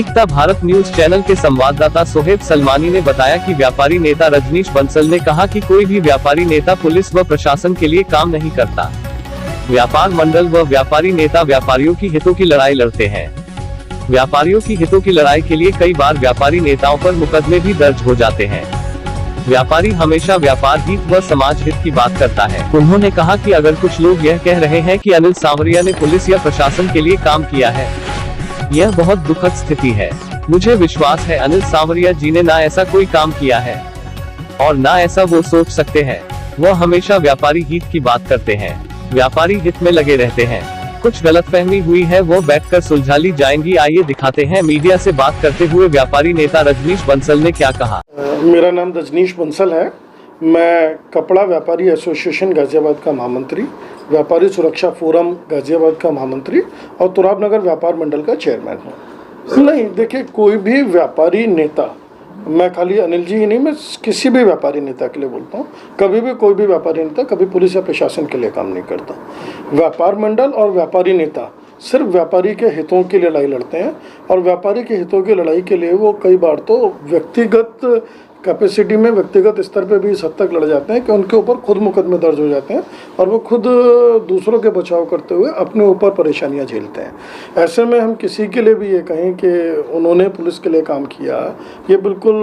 एकता Bharat news channel के संवाददाता सोहेब सलमानी ने बताया कि व्यापारी नेता रजनीश बंसल ने कहा कि कोई भी व्यापारी नेता पुलिस व प्रशासन के लिए काम नहीं करता। व्यापार मंडल व व्यापारी नेता व्यापारियों की हितों की लड़ाई लड़ते हैं। व्यापारियों की हितों की लड़ाई के लिए कई बार व्यापारी नेताओं पर मुकदमे भी दर्ज हो जाते हैं। व्यापारी हमेशा व्यापार हित व समाज हित की बात करता है। उन्होंने कहा कि अगर कुछ लोग यह कह रहे हैं कि अनिल सांवरिया ने पुलिस या प्रशासन के लिए काम किया है, यह बहुत दुखद स्थिति है। मुझे विश्वास है अनिल सांवरिया जी ने ना ऐसा कोई काम किया है और ना ऐसा वो सोच सकते हैं। वह हमेशा व्यापारी हित की बात करते हैं, व्यापारी हित में लगे रहते हैं। कुछ गलतफहमी हुई है वो बैठकर सुलझा ली जाएंगी। आइए दिखाते हैं मीडिया से बात करते हुए व्यापारी नेता रजनीश बंसल ने क्या कहा। मेरा नाम रजनीश बंसल है। मैं कपड़ा व्यापारी एसोसिएशन गाजियाबाद का महामंत्री, व्यापारी सुरक्षा फोरम गाजियाबाद का महामंत्री और तुराब नगर व्यापार मंडल का चेयरमैन हूँ। नहीं, देखिए, कोई भी व्यापारी नेता, मैं खाली अनिल जी ही नहीं, मैं किसी भी व्यापारी नेता के लिए बोलता हूँ, कभी भी कोई भी व्यापारी नेता कभी पुलिस या प्रशासन के लिए काम नहीं करता। व्यापार मंडल और व्यापारी नेता सिर्फ व्यापारी के हितों की लड़ाई लड़ते हैं और व्यापारी के हितों की लड़ाई के लिए वो कई बार तो व्यक्तिगत कैपेसिटी में, व्यक्तिगत स्तर पे भी इस हद तक लड़ जाते हैं कि उनके ऊपर खुद मुकदमे दर्ज हो जाते हैं और वो खुद दूसरों के बचाव करते हुए अपने ऊपर परेशानियां झेलते हैं। ऐसे में हम किसी के लिए भी ये कहें कि उन्होंने पुलिस के लिए काम किया, ये बिल्कुल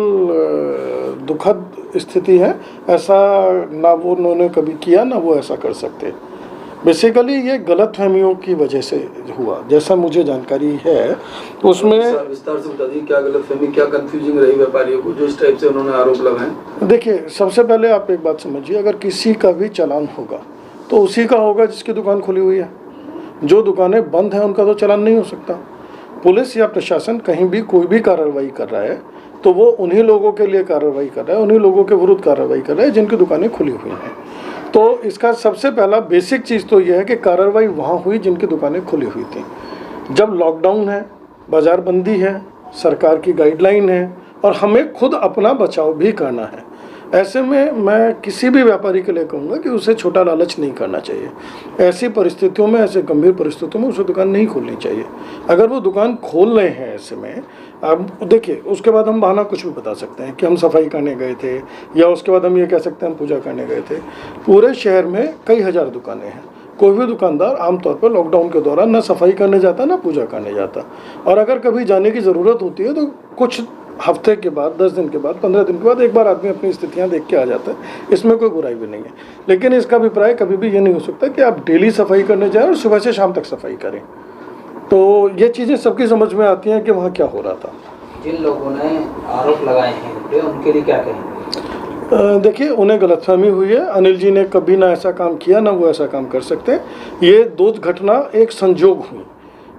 दुखद स्थिति है। ऐसा ना वो उन्होंने कभी किया, ना वो ऐसा कर सकते। बेसिकली ये गलतफहमियों की वजह से हुआ, जैसा मुझे जानकारी है। तो उसमें विस्तार से बता दीजिए, क्या गलतफहमी, क्या कंफ्यूजिंग रही व्यापारियों को जो इस टाइप से उन्होंने आरोप लगाए। देखिए, सबसे पहले आप एक बात समझिए, अगर किसी का भी चालान होगा तो उसी का होगा जिसकी दुकान खुली हुई है। जो दुकानें बंद हैं उनका तो चालान नहीं हो सकता। पुलिस या प्रशासन कहीं भी कोई भी कार्रवाई कर रहा है तो वो उन्हीं लोगों के लिए कार्रवाई कर रहा है, उन्हीं लोगों के विरुद्ध कार्रवाई कर रहा है जिनकी दुकानें खुली हुई हैं। तो इसका सबसे पहला बेसिक चीज़ तो यह है कि कार्रवाई वहाँ हुई जिनकी दुकानें खुली हुई थी। जब लॉकडाउन है, बाजार बंदी है, सरकार की गाइडलाइन है और हमें खुद अपना बचाव भी करना है, ऐसे में मैं किसी भी व्यापारी के लिए कहूँगा कि उसे छोटा लालच नहीं करना चाहिए। ऐसी परिस्थितियों में, ऐसे गंभीर परिस्थितियों में उसे दुकान नहीं खोलनी चाहिए। अगर वो दुकान खोल रहे हैं ऐसे में, अब देखिए, उसके बाद हम बहाना कुछ भी बता सकते हैं कि हम सफाई करने गए थे, या उसके बाद हम ये कह सकते हैं हम पूजा करने गए थे। पूरे शहर में कई हज़ार दुकानें हैं। कोई भी दुकानदार आमतौर पर लॉकडाउन के दौरान ना सफाई करने जाता, ना पूजा करने जाता, और अगर कभी जाने की ज़रूरत होती है तो कुछ हफ्ते के बाद, 10 दिन के बाद, 15 दिन के बाद एक बार आदमी अपनी स्थितियां देख के आ जाता है। इसमें कोई बुराई भी नहीं है। लेकिन इसका अभिप्राय कभी भी ये नहीं हो सकता कि आप डेली सफाई करने जाएं और सुबह से शाम तक सफाई करें। तो ये चीज़ें सबकी समझ में आती हैं कि वहाँ क्या हो रहा था। जिन लोगों ने आरोप लगाए हैं उनके लिए क्या कहेंगे? देखिए, उन्हें गलतफहमी हुई है। अनिल जी ने कभी ना ऐसा काम किया, ना वो ऐसा काम कर सकते। ये दो घटना एक संजोग हुई।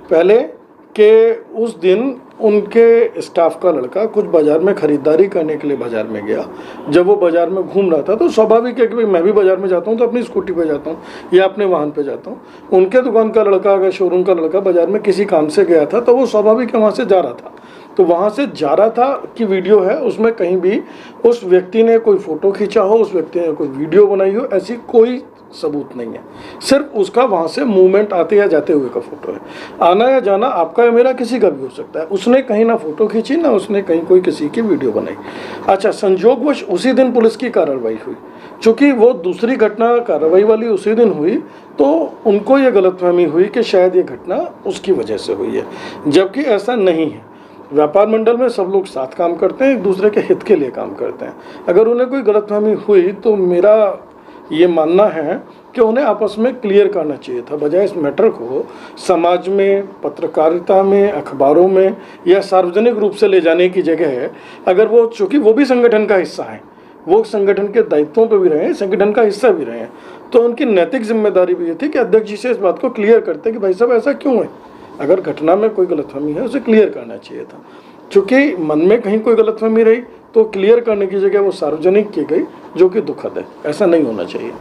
पहले कि उस दिन उनके स्टाफ का लड़का कुछ बाज़ार में ख़रीदारी करने के लिए बाज़ार में गया। जब वो बाज़ार में घूम रहा था तो स्वाभाविक है कि भाई मैं भी बाज़ार में जाता हूँ तो अपनी स्कूटी पे जाता हूँ या अपने वाहन पे जाता हूँ। उनके दुकान का लड़का, अगर शोरूम का लड़का बाज़ार में किसी काम से गया था तो वो स्वाभाविक है वहाँ से जा रहा था। तो वहाँ से जा रहा था कि वीडियो है, उसमें कहीं भी उस व्यक्ति ने कोई फ़ोटो खींचा हो, उस व्यक्ति ने कोई वीडियो बनाई हो, ऐसी कोई सबूत नहीं है। सिर्फ उसका वहाँ से मूवमेंट आते या जाते हुए का फ़ोटो है। आना या जाना आपका या मेरा किसी का भी हो सकता है। उसने कहीं ना फ़ोटो खींची, ना उसने कहीं कोई किसी की वीडियो बनाई। अच्छा, संजोगवश उसी दिन पुलिस की कार्रवाई हुई। चूँकि वो दूसरी घटना कार्रवाई वाली उसी दिन हुई तो उनको ये गलतफहमी हुई कि शायद ये घटना उसकी वजह से हुई है, जबकि ऐसा नहीं है। व्यापार मंडल में सब लोग साथ काम करते हैं, एक दूसरे के हित के लिए काम करते हैं। अगर उन्हें कोई गलतफहमी हुई तो मेरा ये मानना है कि उन्हें आपस में क्लियर करना चाहिए था, बजाय इस मैटर को समाज में, पत्रकारिता में, अखबारों में या सार्वजनिक रूप से ले जाने की जगह, अगर वो, चूँकि वो भी संगठन का हिस्सा हैं, वो संगठन के दायित्वों पे भी रहे हैं, संगठन का हिस्सा भी रहे हैं, तो उनकी नैतिक जिम्मेदारी भी ये थी कि अध्यक्ष जी से इस बात को क्लियर करते कि भाई साहब ऐसा क्यों है। अगर घटना में कोई गलतफहमी है उसे क्लियर करना चाहिए था। चूँकि मन में कहीं कोई गलतफहमी रही तो क्लियर करने की जगह वो सार्वजनिक की गई, जो कि दुखद है। ऐसा नहीं होना चाहिए।